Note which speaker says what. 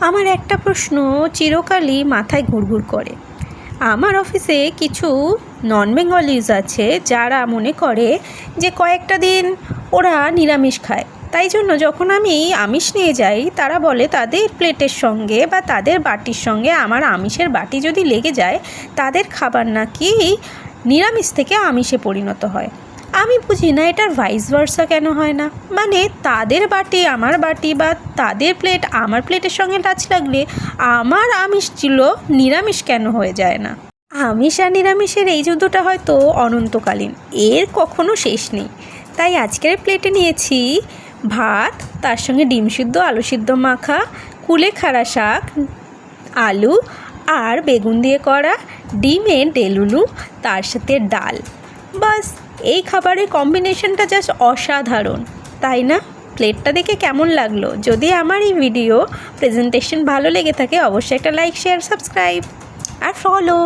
Speaker 1: আমার একটা প্রশ্ন চিরকালই মাথায় ঘুরঘুর করে। আমার অফিসে কিছু নন বেঙ্গলিজ আছে যারা মনে করে যে কয়েকটা দিন ওরা নিরামিষ খায়, তাই জন্য যখন আমি আমিষ নিয়ে যাই তারা বলে তাদের প্লেটের সঙ্গে বা তাদের বাটির সঙ্গে আমার আমিষের বাটি যদি লেগে যায় তাদের খাবার নাকি নিরামিষ থেকে আমিষে পরিণত হয়। আমি বুঝি না এটার ভাইস ভার্সা কেন হয় না, মানে তাদের বাটি আমার বাটি বা তাদের প্লেট আমার প্লেটের সঙ্গে টাচ লাগলে আমার আমিষ ছিল নিরামিষ কেন হয়ে যায় না। আমিষ আর নিরামিষের এই যুদ্ধটা হয়তো অনন্তকালীন, এর কখনো শেষ নেই। তাই আজকের প্লেটে নিয়েছি ভাত, তার সঙ্গে ডিম সিদ্ধ, আলু সিদ্ধ মাখা, কুলেখাড়া শাক, আলু আর বেগুন দিয়ে করা ডিমের ডেলুলু, তার সাথে ডাল। বাস, এই খাবারের কম্বিনেশনটা জাস্ট অসাধারণ, তাই না? প্লেটটা দেখে কেমন লাগলো? যদি আমার এই ভিডিও প্রেজেন্টেশন ভালো লেগে থাকে অবশ্যই একটা লাইক, শেয়ার, সাবস্ক্রাইব আর ফলো।